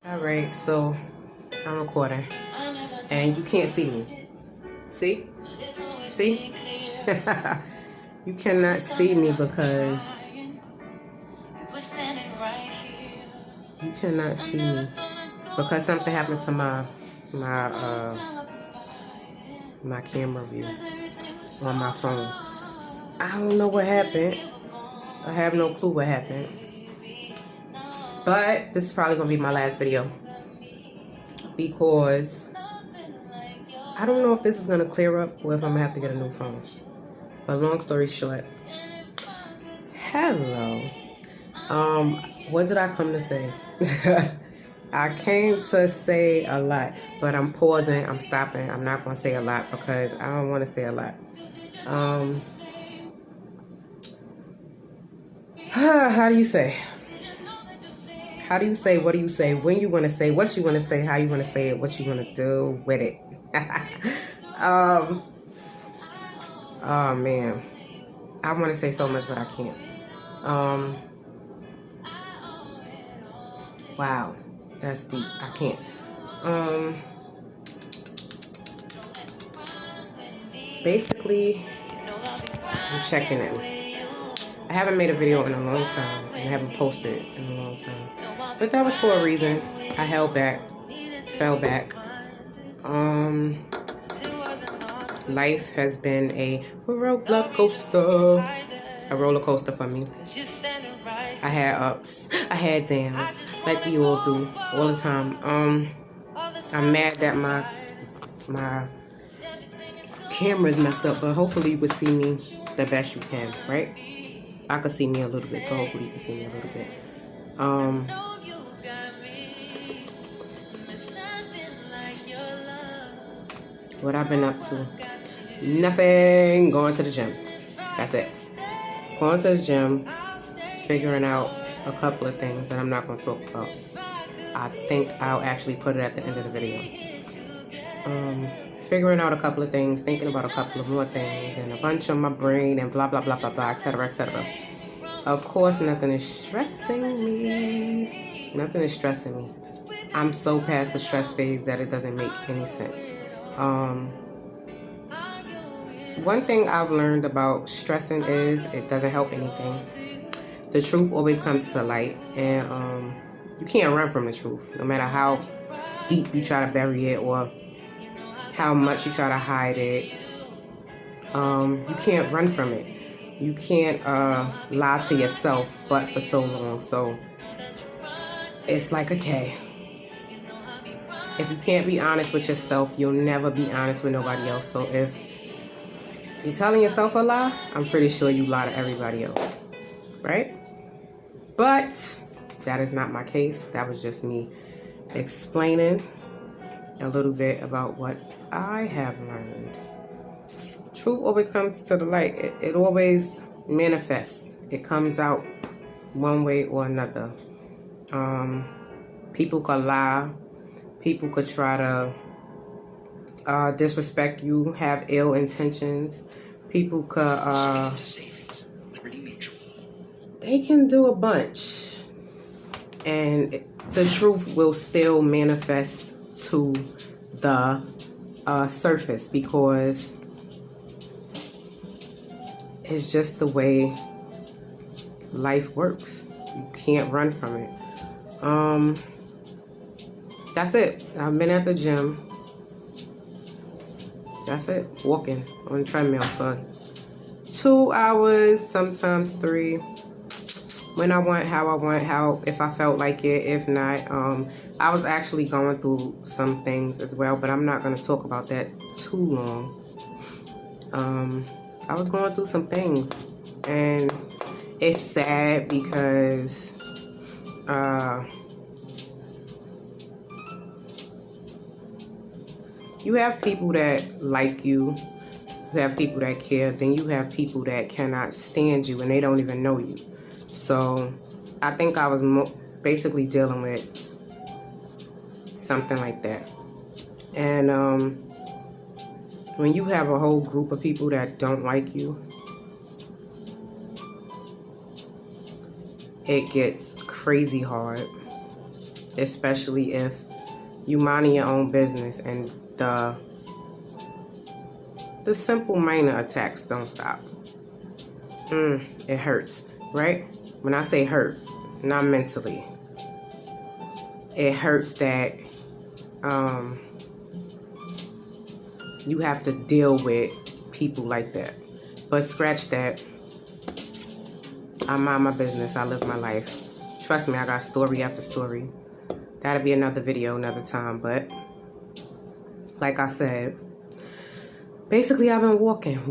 Alright, so I'm recording and you can't see me. See? See? You cannot see me because you cannot see me because something happened to my camera view on my phone. I don't know what happened. I have no clue what happened. But this is probably gonna be my last video because I don't know if this is gonna clear up or if I'm gonna have to get a new phone. But long story short, hello. What did I come to say? I came to say a lot, but I'm pausing, I'm stopping. I'm not gonna say a lot because I don't want to say a lot. How do you say? How do you say? What do you say? When you want to say? What you want to say? How you want to say it? What you want to do with it? Oh man, I want to say so much, but I can't. Wow, that's deep. I can't. Basically, I'm checking in. I haven't made a video in a long time. I haven't posted in a long time. But that was for a reason. I held back. Fell back. Life has been a roller coaster. A roller coaster for me. I had ups. I had downs. Like we all do. All the time. I'm mad that my camera's messed up. But hopefully you can see me the best you can. Right? I can see me a little bit. So hopefully you can see me a little bit. What I've been up to? Nothing. Going to the gym. That's it. Going to the gym. Figuring out a couple of things that I'm not going to talk about. I think I'll actually put it at the end of the video. Figuring out a couple of things. Thinking about a couple of more things. And a bunch on my brain. And blah, blah, blah, blah, blah, etc., etc. Of course, nothing is stressing me. Nothing is stressing me. I'm so past the stress phase that it doesn't make any sense. One thing I've learned about stressing is it doesn't help anything. The truth always comes to light, and you can't run from the truth, no matter how deep you try to bury it or how much you try to hide it. You can't run from it. You can't lie to yourself but for so long. So it's like, okay, if you can't be honest with yourself, you'll never be honest with nobody else. So if you're telling yourself a lie, I'm pretty sure you lie to everybody else, right? But that is not my case. That was just me explaining a little bit about what I have learned. Truth always comes to the light. It always manifests. It comes out one way or another. People could lie. People could try to disrespect you, have ill intentions. People could, they can do a bunch. And the truth will still manifest to the surface because it's just the way life works. You can't run from it. That's it. I've been at the gym. That's it. Walking on the treadmill for 2 hours, sometimes 3. When I want, how, if I felt like it, if not. I was actually going through some things as well, but I'm not going to talk about that too long. I was going through some things, and it's sad because you have people that like you, you have people that care, then you have people that cannot stand you and they don't even know you. So I think I was basically dealing with something like that. And when you have a whole group of people that don't like you, it gets crazy hard. especially if you minding your own business and the simple minor attacks don't stop. It hurts, right? When I say hurt, not mentally. It hurts that you have to deal with people like that. But scratch that. I mind my business. I live my life. Trust me, I got story after story. That'll be another video another time. But like I said, basically I've been walking. And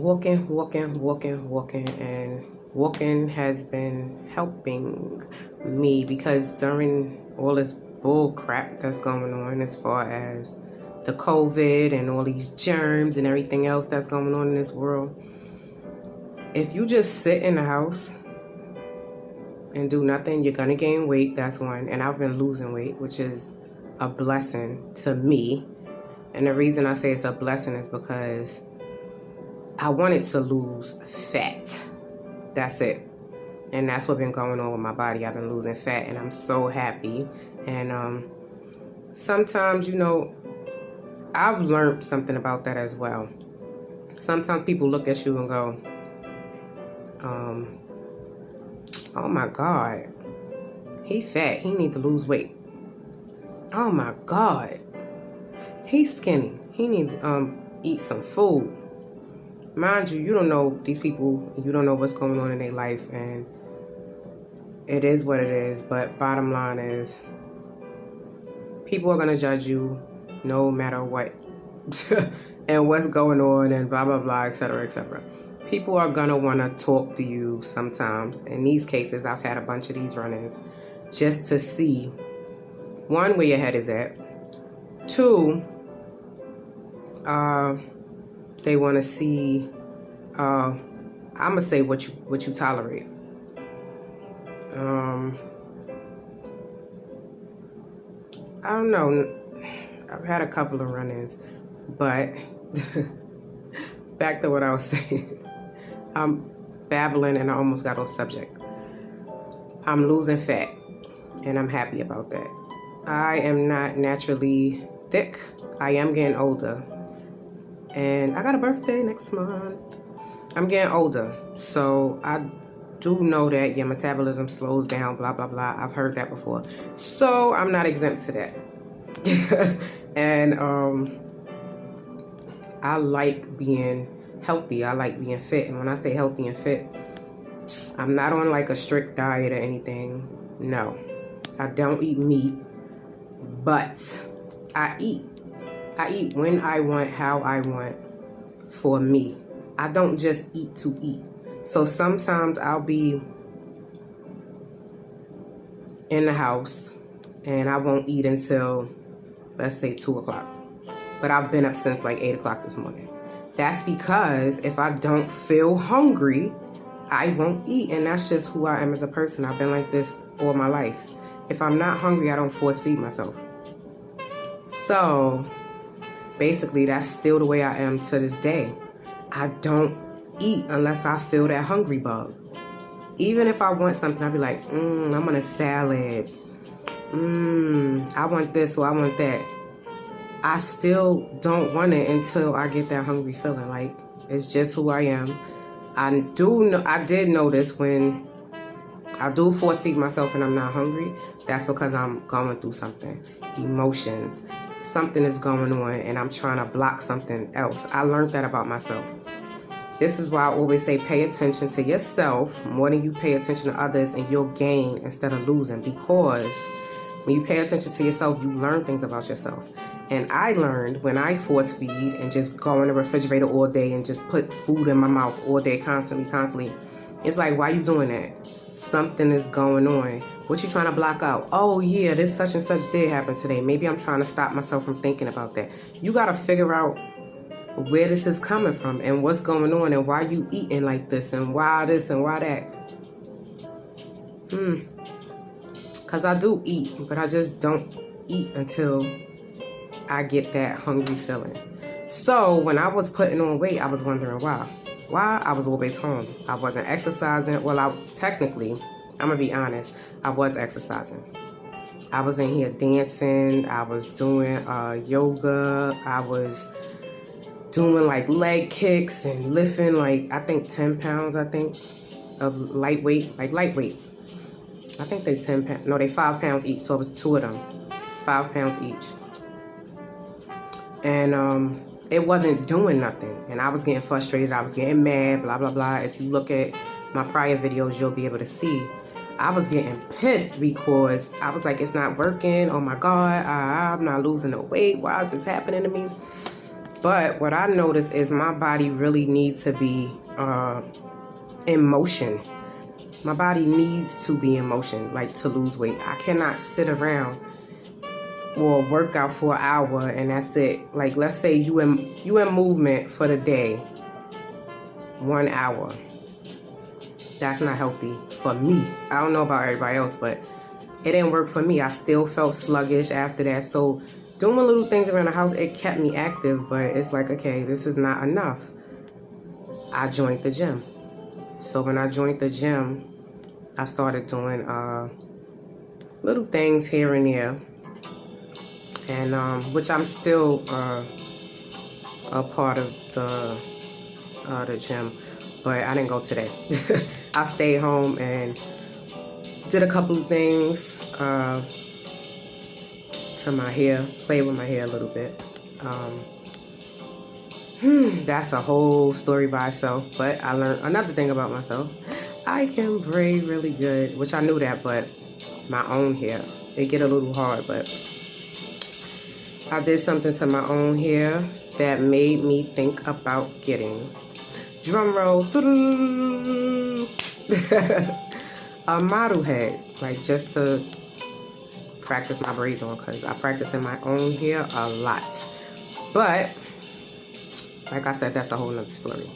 walking has been helping me because during all this bull crap that's going on as far as the COVID and all these germs and everything else that's going on in this world, if you just sit in the house and do nothing, you're gonna gain weight. That's one. And I've been losing weight, which is a blessing to me. And the reason I say it's a blessing is because I wanted to lose fat. That's it. And that's what's been going on with my body. I've been losing fat and I'm so happy. And sometimes, you know, I've learned something about that as well. Sometimes people look at you and go, oh my God, he fat, he need to lose weight. Oh my God, he's skinny, he need to eat some food. Mind you, you don't know these people, you don't know what's going on in their life, and it is what it is. But bottom line is, people are gonna judge you no matter what and what's going on and blah blah blah, etc., etc. People are gonna want to talk to you sometimes. In these cases, I've had a bunch of these run-ins just to see, one, where your head is at. Two, they want to see, I'm gonna say what you tolerate. I don't know. I've had a couple of run-ins, but back to what I was saying. I'm babbling and I almost got off subject. I'm losing fat and I'm happy about that. I am not naturally thick. I am getting older. And I got a birthday next month. I'm getting older. So I do know that your metabolism slows down, blah, blah, blah. I've heard that before. So I'm not exempt to that. And I like being healthy. I like being fit. And when I say healthy and fit, I'm not on like a strict diet or anything. No, I don't eat meat, but I eat. I eat when I want, how I want, for me. I don't just eat to eat. So sometimes I'll be in the house and I won't eat until, let's say, 2 o'clock. But I've been up since like 8 o'clock this morning. That's because if I don't feel hungry, I won't eat. And that's just who I am as a person. I've been like this all my life. If I'm not hungry, I don't force feed myself. So basically, that's still the way I am to this day. I don't eat unless I feel that hungry bug. Even if I want something, I'll be like, I want a salad. I want this or I want that. I still don't want it until I get that hungry feeling. Like, it's just who I am. I did notice when I do force feed myself and I'm not hungry, that's because I'm going through something. Emotions. Something is going on and I'm trying to block something else. I learned that about myself. This is why I always say pay attention to yourself more than you pay attention to others, and you'll gain instead of losing. Because when you pay attention to yourself, you learn things about yourself. And I learned when I force feed and just go in the refrigerator all day and just put food in my mouth all day, constantly. It's like, why you doing that? Something is going on. What you trying to block out? Oh yeah, this such and such did happen today. Maybe I'm trying to stop myself from thinking about that. You got to figure out where this is coming from and what's going on and why you eating like this and why this and why that. Because I do eat, but I just don't eat until I get that hungry feeling. So when I was putting on weight, I was wondering why. Why? I was always home. I wasn't exercising. Well, technically, I'm going to be honest, I was exercising. I was in here dancing. I was doing yoga. I was doing like leg kicks and lifting like, I think 10 pounds, I think, of lightweight, like light weights. I think they 10 pounds, no, they 5 pounds each, so it was 2 of them, 5 pounds each. And it wasn't doing nothing, and I was getting frustrated, I was getting mad, blah, blah, blah. If you look at my prior videos, you'll be able to see. I was getting pissed because I was like, it's not working, oh my God, I'm not losing no weight, why is this happening to me? But what I noticed is my body really needs to be in motion. My body needs to be in motion, like to lose weight. I cannot sit around or work out for an hour and that's it. Like, let's say you in movement for the day, 1 hour. That's not healthy for me. I don't know about everybody else, but it didn't work for me. I still felt sluggish after that. So doing little things around the house, it kept me active, but it's like, okay, this is not enough. I joined the gym. So when I joined the gym, I started doing little things here and there, and which I'm still a part of the gym, but I didn't go today. I stayed home and did a couple of things to my hair, played with my hair a little bit. That's a whole story by itself, but I learned another thing about myself. I can braid really good, which I knew that, but my own hair, it get a little hard, but I did something to my own hair that made me think about getting, drum roll, a model head, like just to practice my braids on, because I practice in my own hair a lot. But like I said, that's a whole nother story.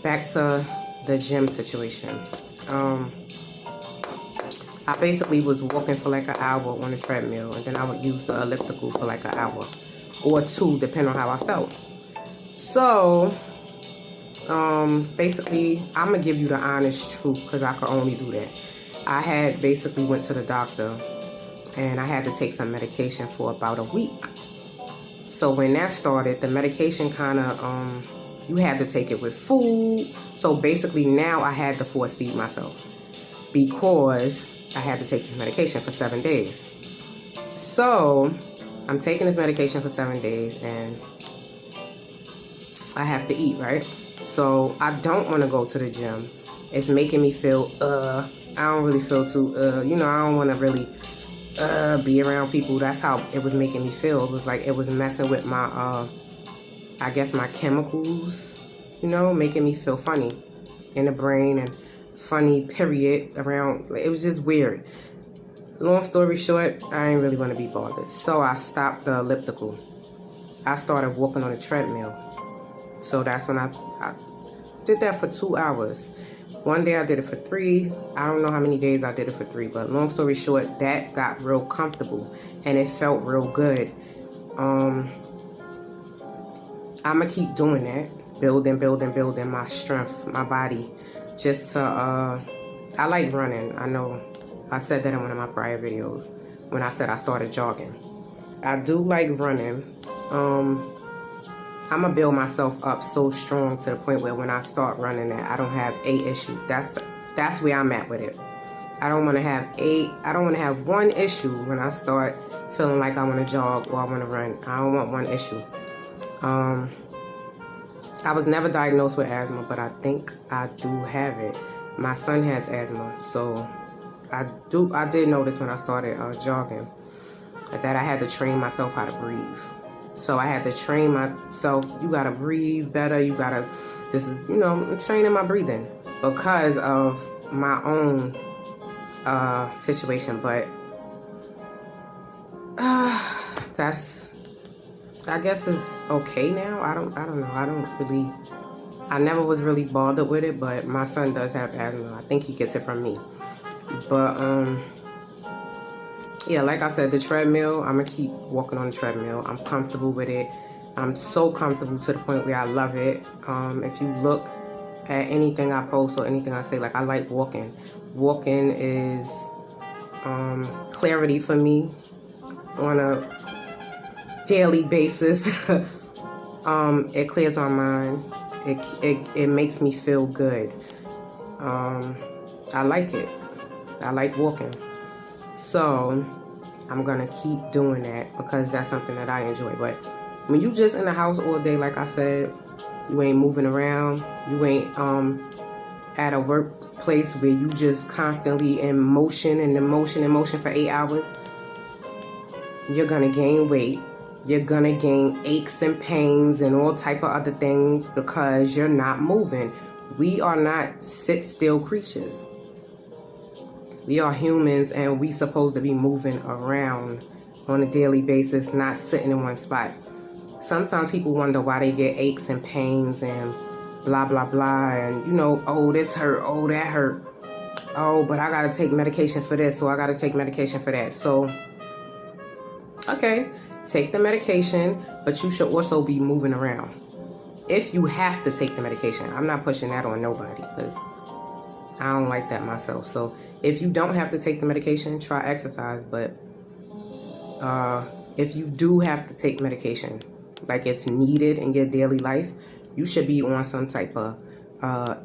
Back to the gym situation. I basically was walking for like an hour on the treadmill, and then I would use the elliptical for like an hour or 2, depending on how I felt. So basically, I'm gonna give you the honest truth because I could only do that. I had basically went to the doctor and I had to take some medication for about a week. So when that started, the medication kind of you had to take it with food. So basically now I had to force feed myself because I had to take this medication for 7 days. So I'm taking this medication for 7 days and I have to eat, right? So I don't want to go to the gym. It's making me feel, I don't really feel too, you know, I don't want to really be around people. That's how it was making me feel. It was like it was messing with my, I guess my chemicals, you know, making me feel funny in the brain and funny period around. It was just weird. Long story short, I didn't really want to be bothered. So I stopped the elliptical. I started walking on a treadmill. So that's when I did that for 2 hours. One day I did it for 3. I don't know how many days I did it for 3, but long story short, that got real comfortable and it felt real good. I'm gonna keep doing that, building my strength, my body, just to, I like running. I know I said that in one of my prior videos when I said I started jogging. I do like running. I'm gonna build myself up so strong to the point where when I start running that I don't have a issue. That's where I'm at with it. I don't want to have one issue when I start feeling like I want to jog or I want to run. I don't want one issue. I was never diagnosed with asthma, but I think I do have it. My son has asthma, so I did notice when I started jogging that I had to train myself how to breathe. So I had to train myself, you gotta breathe better, this is, you know, I'm training my breathing because of my own situation, but that's, I guess it's okay now. I don't know. I never was really bothered with it, but my son does have asthma. I think he gets it from me. But yeah, like I said, the treadmill, I'm gonna keep walking on the treadmill. I'm comfortable with it. I'm so comfortable to the point where I love it. If you look at anything I post or anything I say, like I like walking. Walking is clarity for me on a daily basis. It clears my mind. It makes me feel good. I like it. I like walking. So I'm gonna keep doing that because that's something that I enjoy. But when you just in the house all day, like I said, you ain't moving around, you ain't at a workplace where you just constantly in motion and motion for 8 hours, you're gonna gain weight. You're gonna gain aches and pains and all type of other things because you're not moving. We are not sit still creatures. We are humans, and we supposed to be moving around on a daily basis, not sitting in one spot. Sometimes people wonder why they get aches and pains and blah, blah, blah. And, you know, oh, this hurt. Oh, that hurt. Oh, but I got to take medication for this, so I got to take medication for that. So, okay, take the medication, but you should also be moving around. If you have to take the medication. I'm not pushing that on nobody because I don't like that myself. So, if you don't have to take the medication, try exercise. But if you do have to take medication, like it's needed in your daily life, you should be on some type of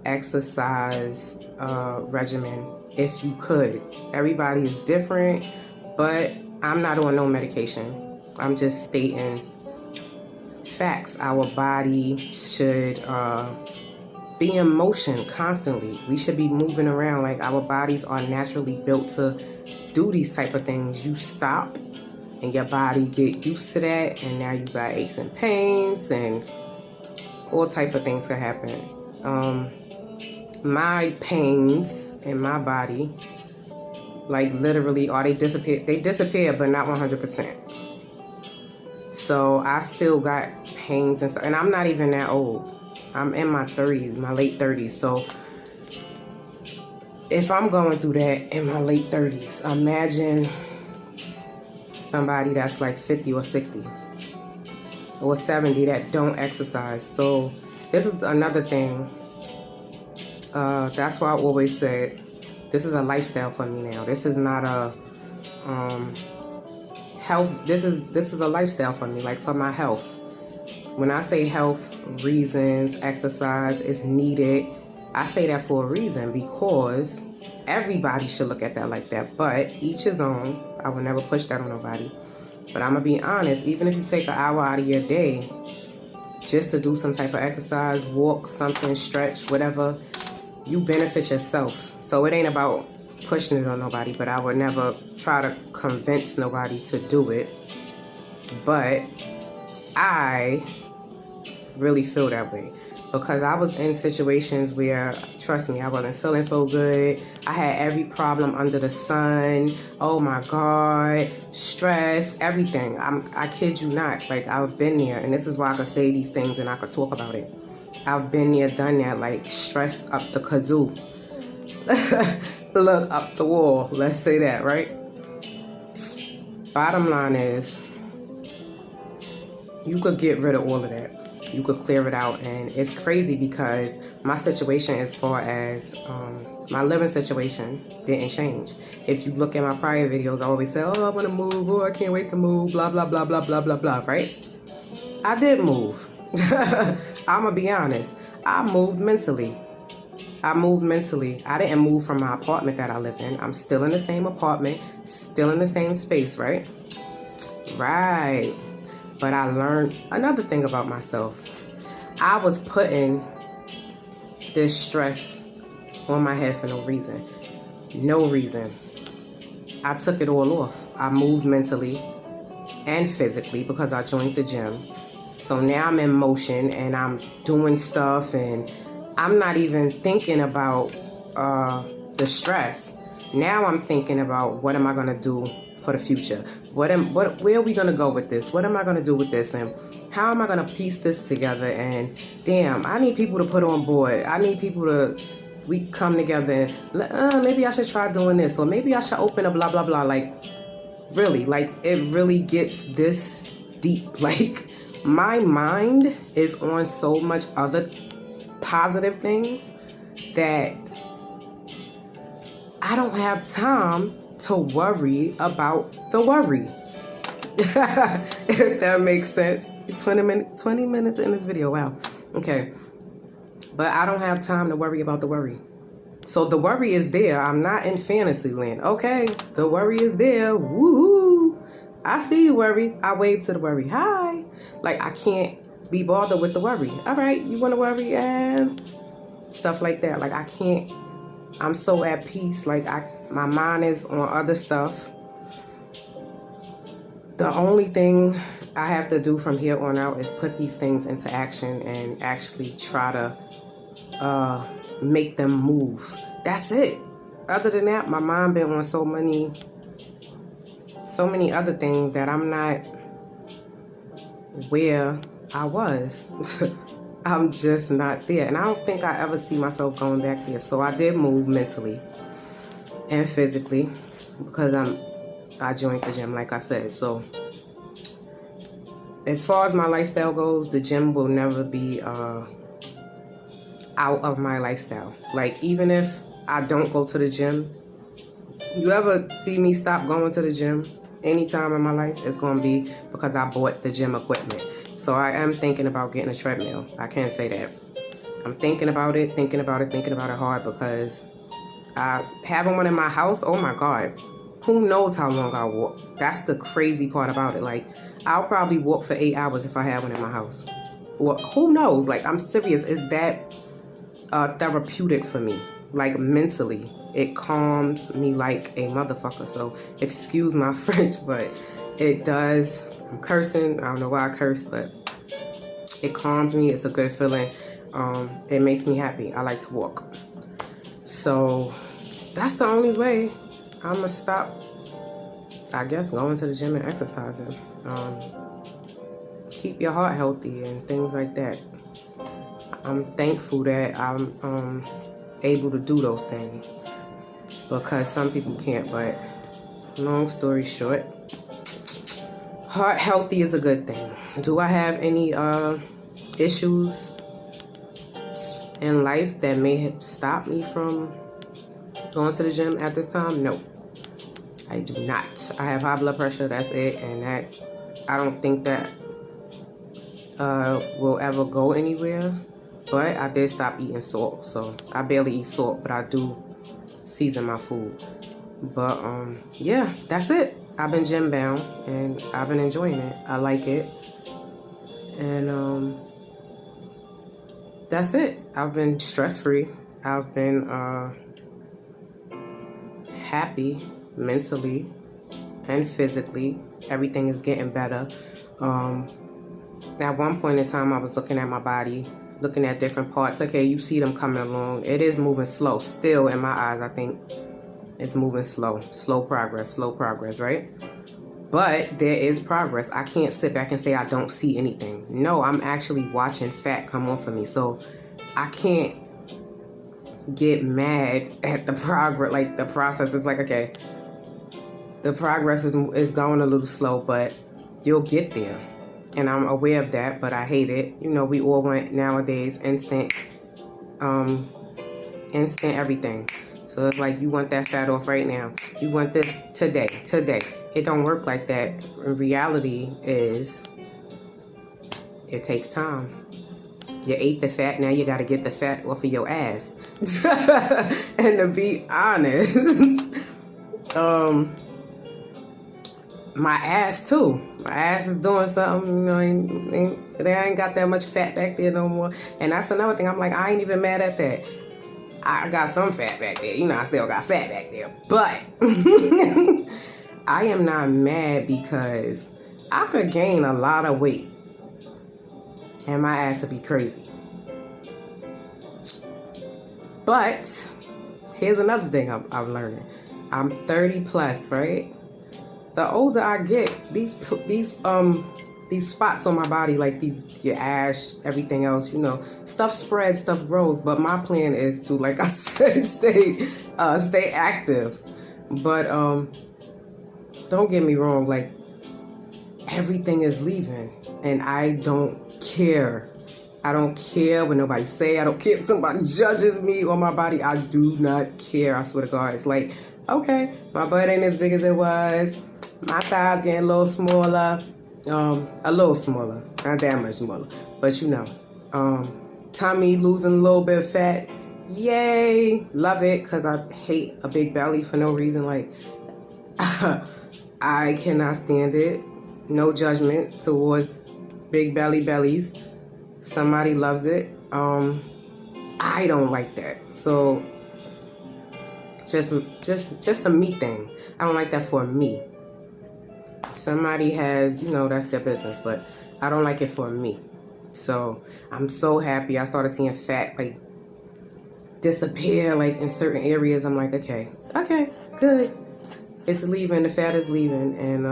exercise regimen if you could. Everybody is different, but I'm not on no medication. I'm just stating facts. Our body should be in motion constantly. We should be moving around. Like, our bodies are naturally built to do these type of things. You stop and your body get used to that, and now you got aches and pains and all type of things can happen. My pains in my body, like literally, they disappear, but not 100%. So I still got pains and stuff, and I'm not even that old. I'm in my 30s, my late 30s. So if I'm going through that in my late 30s, imagine somebody that's like 50 or 60 or 70 that don't exercise. So this is another thing. That's why I always said this is a lifestyle for me now. This is not a health. This is a lifestyle for me, like for my health. When I say health reasons, exercise is needed, I say that for a reason, because everybody should look at that like that, but each his own. I would never push that on nobody. But I'm going to be honest, even if you take an hour out of your day just to do some type of exercise, walk, something, stretch, whatever, you benefit yourself. So it ain't about pushing it on nobody, but I would never try to convince nobody to do it. But I really feel that way because I was in situations where, trust me, I wasn't feeling so good. I had every problem under the sun. Oh my God, stress, everything. I kid you not. Like, I've been there, and this is why I could say these things and I could talk about it. I've been there, done that, like stress up the kazoo. Look up the wall. Let's say that, right? Bottom line is, you could get rid of all of that. You could clear it out. And it's crazy because my situation, as far as my living situation, didn't change. If you look at my prior videos, I always say, oh, I want to move. Oh, I can't wait to move. Blah, blah, blah, blah, blah, blah, blah, right? I did move. I'm going to be honest. I moved mentally. I didn't move from my apartment that I live in. I'm still in the same apartment, still in the same space, right? Right. But I learned another thing about myself. I was putting this stress on my head for no reason. No reason. I took it all off. I moved mentally and physically because I joined the gym. So now I'm in motion and I'm doing stuff, and I'm not even thinking about the stress. Now I'm thinking about, what am I going to do for the future? Where are we going to go with this? What am I going to do with this? And how am I going to piece this together? And damn, I need people to put on board. I need people to, we come together and maybe I should try doing this, or maybe I should open a blah, blah, blah. Like, really, like, it really gets this deep. Like, my mind is on so much other positive things that I don't have time to worry about the worry. If that makes sense. 20 minutes in this video. Wow. Okay. But I don't have time to worry about the worry. So the worry is there. I'm not in fantasy land. Okay. The worry is there. Woohoo. I see you, worry. I wave to the worry. Hi. Like, I can't be bothered with the worry. All right. You want to worry? And stuff like that. Like, I can't. I'm so at peace. Like, my mind is on other stuff. The only thing I have to do from here on out is put these things into action and actually try to make them move. That's it. Other than that, my mind been on so many other things that I'm not where I was. I'm just not there. And I don't think I ever see myself going back there. So I did move mentally and physically because I joined the gym, like I said. So as far as my lifestyle goes, the gym will never be out of my lifestyle. Like, even if I don't go to the gym, you ever see me stop going to the gym anytime in my life, it's going to be because I bought the gym equipment. So I am thinking about getting a treadmill. I can't say that. I'm thinking about it hard because having one in my house, oh my God, who knows how long I'll walk. That's the crazy part about it. Like, I'll probably walk for 8 hours if I have one in my house. Well, who knows? Like, I'm serious. Is that therapeutic for me? Like, mentally, it calms me like a motherfucker. So excuse my French, but it does. I'm cursing. I don't know why I curse, but it calms me. It's a good feeling. It makes me happy. I like to walk. So that's the only way I'm gonna stop, I guess, going to the gym and exercising. Keep your heart healthy and things like that. I'm thankful that I'm able to do those things because some people can't. But long story short, heart healthy is a good thing. Do I have any issues in life that may have stopped me from going to the gym at this time? No, I do not. I have high blood pressure, that's it, and that I don't think that will ever go anywhere. But I did stop eating salt, so I barely eat salt, but I do season my food. But yeah, that's it. I've been gym bound and I've been enjoying it. I like it, and that's it. I've been stress free. I've been happy mentally and physically. Everything is getting better. At one point in time, I was looking at my body, looking at different parts. Okay, you see them coming along. It is moving slow. Still, in my eyes, I think it's moving slow. Slow progress, right? But there is progress. I can't sit back and say I don't see anything. No, I'm actually watching fat come off of me. So I can't get mad at the progress. Like, the process is like, okay, the progress is going a little slow, but you'll get there. And I'm aware of that, but I hate it. You know, we all want nowadays instant everything. So it's like, you want that fat off right now. You want this today. It don't work like that. In reality is, it takes time. You ate the fat, now you got to get the fat off of your ass. And to be honest, my ass too. My ass is doing something, you know, they ain't got that much fat back there no more. And that's another thing. I'm like, I ain't even mad at that. I got some fat back there. You know, I still got fat back there. But I am not mad because I could gain a lot of weight and my ass would be crazy. But here's another thing I'm learning. I'm 30 plus, right? The older I get, these spots on my body, like your ash, everything else, you know, stuff spreads, stuff grows. But my plan is to, like I said, stay active. But don't get me wrong, like, everything is leaving, and I don't care. I don't care what nobody say. I don't care if somebody judges me or my body. I do not care. I swear to God, it's like Okay, my butt ain't as big as it was. My thighs getting a little smaller. A little smaller. Not that much smaller. But you know. Tummy losing a little bit of fat. Yay. Love it, because I hate a big belly for no reason. Like, I cannot stand it. No judgment towards big bellies. Somebody loves it. I don't like that. So just a me thing. I don't like that for me. Somebody has, you know, that's their business, but I don't like it for me. So I'm so happy. I started seeing fat like disappear like in certain areas. I'm like, okay, good. It's leaving. The fat is leaving, and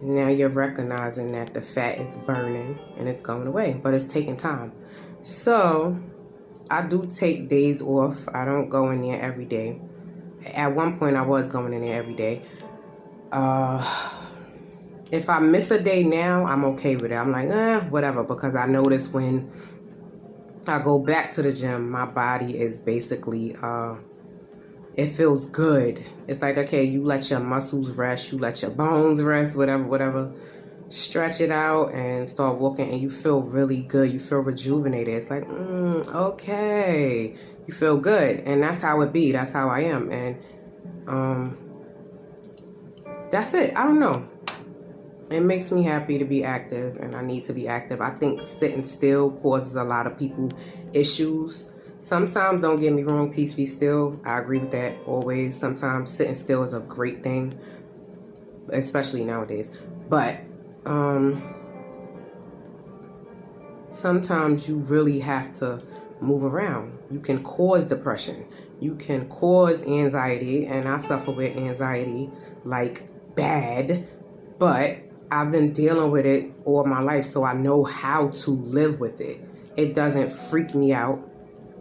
now you're recognizing that the fat is burning and it's going away, but it's taking time. So I do take days off. I don't go in there every day. At one point I was going in there every day. If I miss a day now, I'm okay with it. I'm like, whatever, because I notice when I go back to the gym, my body is basically, it feels good. It's like, okay, you let your muscles rest, you let your bones rest, whatever. Stretch it out and start walking, and you feel really good. You feel rejuvenated. It's like, okay. You feel good. And that's how it be. That's how I am. And that's it. I don't know. It makes me happy to be active, and I need to be active. I think sitting still causes a lot of people issues. Sometimes, don't get me wrong, peace be still. I agree with that always. Sometimes sitting still is a great thing, especially nowadays. But sometimes you really have to move around. You can cause depression. You can cause anxiety, and I suffer with anxiety like bad, but I've been dealing with it all my life, so I know how to live with it. It doesn't freak me out.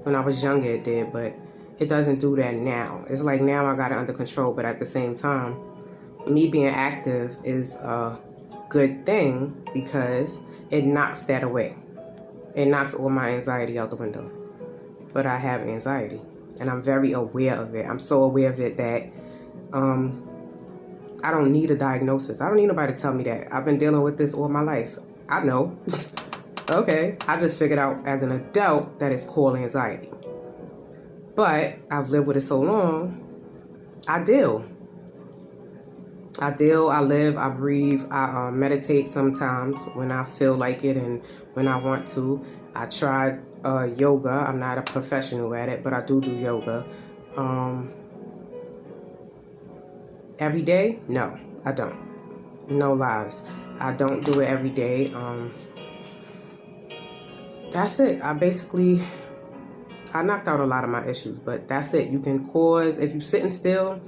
When I was younger it did, but it doesn't do that now. It's like now I got it under control, but at the same time, me being active is a good thing because it knocks that away. It knocks all my anxiety out the window. But I have anxiety, and I'm very aware of it. I'm so aware of it that I don't need a diagnosis. I don't need nobody to tell me that. I've been dealing with this all my life. I know. Okay. I just figured out as an adult that it's called anxiety. But I've lived with it so long, I deal. I live, I breathe, I meditate sometimes when I feel like it and when I want to. I tried yoga. I'm not a professional at it, but I do yoga. Every day? No, I don't. No lies. I don't do it every day. That's it. I knocked out a lot of my issues, but that's it. You can cause, if you're sitting still,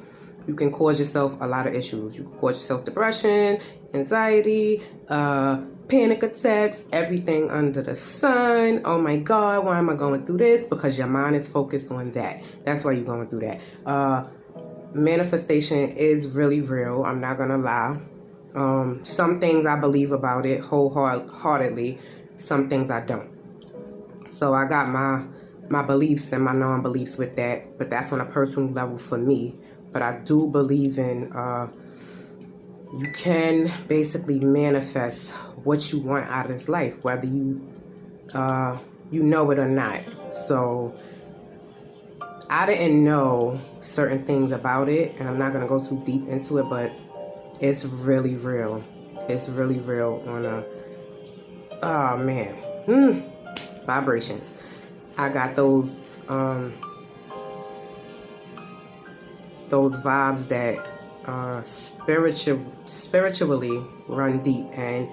you can cause yourself a lot of issues. You can cause yourself depression, anxiety, panic attacks, everything under the sun. Oh my God, why am I going through this? Because your mind is focused on that. That's why you're going through that. Manifestation is really real. I'm not gonna lie. Some things I believe about it wholeheartedly. Some things I don't. So I got my beliefs and my non-beliefs with that, but that's on a personal level for me. But I do believe in you can basically manifest what you want out of this life, whether you know it or not. So I didn't know certain things about it, and I'm not going to go too deep into it, but it's really real. It's really real on a, oh man, vibrations. I got those vibes that spiritually run deep, and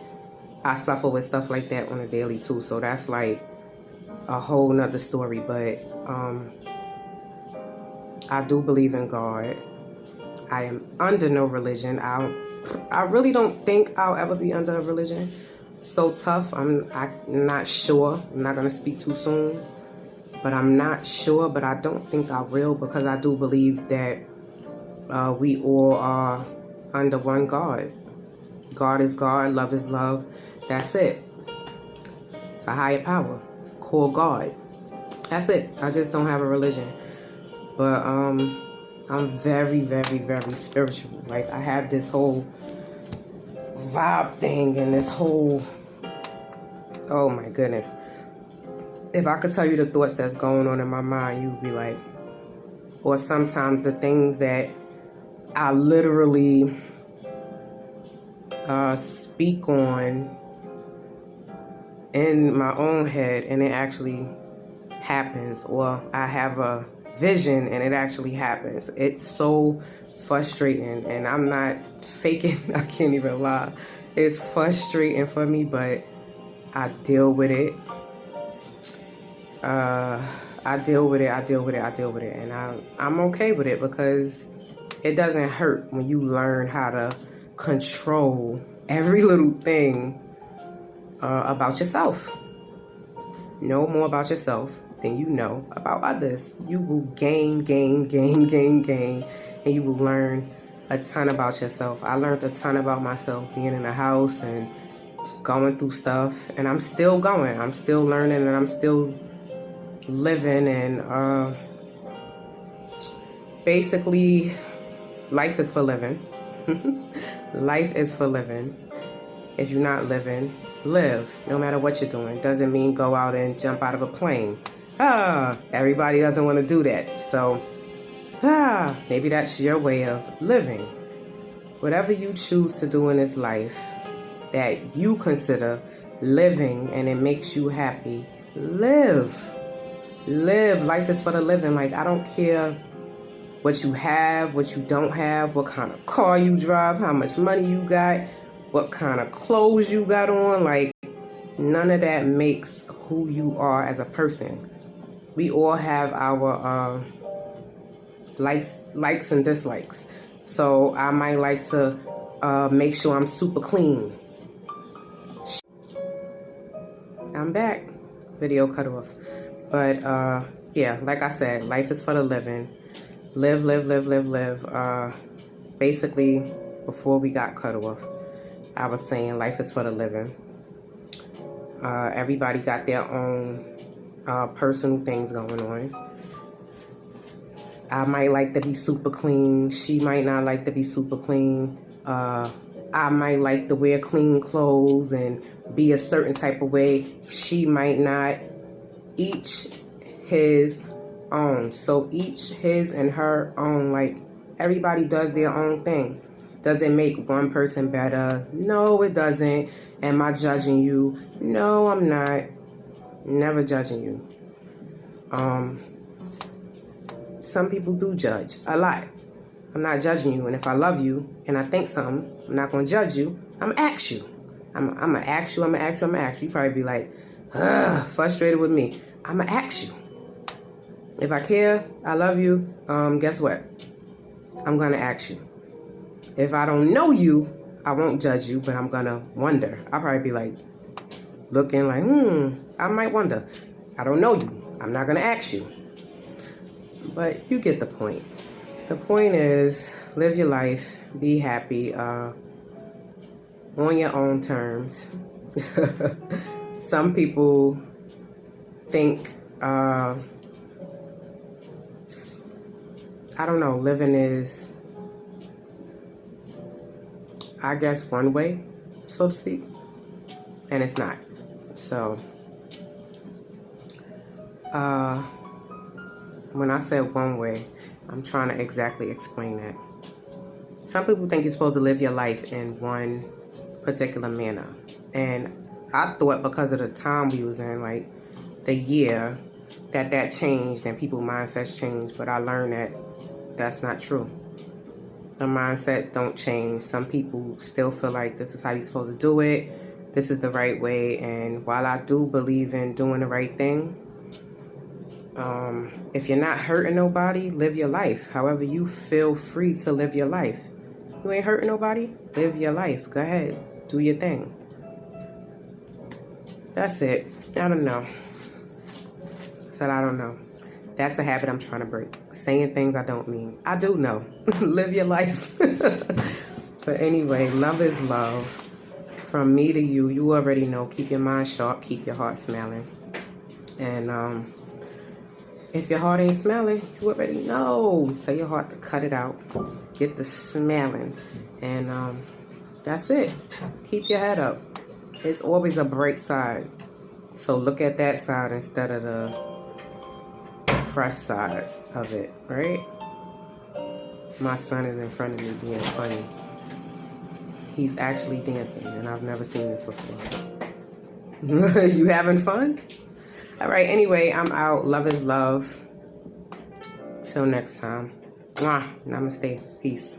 I suffer with stuff like that on a daily too. So that's like a whole nother story, but I do believe in God. I am under no religion. I really don't think I'll ever be under a religion. So tough. I'm not sure. I'm not going to speak too soon. But I'm not sure. But I don't think I will, because I do believe that we all are under one God. God is God. Love is love. That's it. It's a higher power. It's called God. That's it. I just don't have a religion. But I'm very, very, very spiritual. Like, I have this whole vibe thing and this whole, oh my goodness. If I could tell you the thoughts that's going on in my mind, you'd be like, or sometimes the things that I literally speak on in my own head, and it actually happens, or I have a vision and it actually happens. It's so frustrating, and I'm not faking. I can't even lie. It's frustrating for me, but I deal with it. I deal with it, and I'm okay with it, because it doesn't hurt when you learn how to control every little thing about yourself. Know more about yourself than you know about others. You will gain, and you will learn a ton about yourself. I learned a ton about myself being in the house and going through stuff, and I'm still going. I'm still learning, and I'm still living, and basically life is for living. Life is for living. If you're not living, live, no matter what you're doing. Doesn't mean go out and jump out of a plane. Everybody doesn't want to do that. So maybe that's your way of living. Whatever you choose to do in this life that you consider living and it makes you happy, live. Life is for the living. Like, I don't care what you have, what you don't have, what kind of car you drive, how much money you got, what kind of clothes you got on. Like, none of that makes who you are as a person. We all have our likes and dislikes. So I might like to make sure I'm super clean. I'm back. Video cut off. But yeah, like I said, life is for the living. Live. Basically, before we got cut off, I was saying life is for the living. Everybody got their own personal things going on. I might like to be super clean. She might not like to be super clean. I might like to wear clean clothes and be a certain type of way. She might not. Each his own. So each his and her own. Like, everybody does their own thing. Does it make one person better? No, it doesn't. Am I judging you? No, I'm not. Never judging you. Some people do judge a lot. I'm not judging you, and if I love you and I think something, I'm not gonna judge you. I'm gonna ask you. I'm gonna ask you. You probably be like, frustrated with me. I'm gonna ask you. If I care, I love you, guess what? I'm gonna ask you. If I don't know you, I won't judge you, but I'm gonna wonder. I'll probably be like, looking like, I might wonder. I don't know you. I'm not gonna ask you. But you get the point. The point is, live your life, be happy, on your own terms. Some people think, I don't know, living is, I guess, one way, so to speak, and it's not. So, when I said one way, I'm trying to exactly explain that. Some people think you're supposed to live your life in one particular manner. And I thought because of the time we was in, like the year, that changed and people's mindsets changed. But I learned that that's not true. The mindset don't change. Some people still feel like this is how you're supposed to do it. This is the right way. And while I do believe in doing the right thing, if you're not hurting nobody, live your life. However you feel free to live your life. You ain't hurting nobody, live your life. Go ahead, do your thing. That's it. I don't know. Said I don't know. That's a habit I'm trying to break. Saying things I don't mean. I do know. Live your life. But anyway, love is love. From me to you, you already know. Keep your mind sharp. Keep your heart smiling. And If your heart ain't smelling, you already know. Tell your heart to cut it out. Get the smelling. And that's it. Keep your head up. It's always a bright side. So look at that side instead of the depressed side of it, right? My son is in front of me being funny. He's actually dancing, and I've never seen this before. You having fun? All right, anyway, I'm out. Love is love. Till next time. Mwah. Namaste. Peace.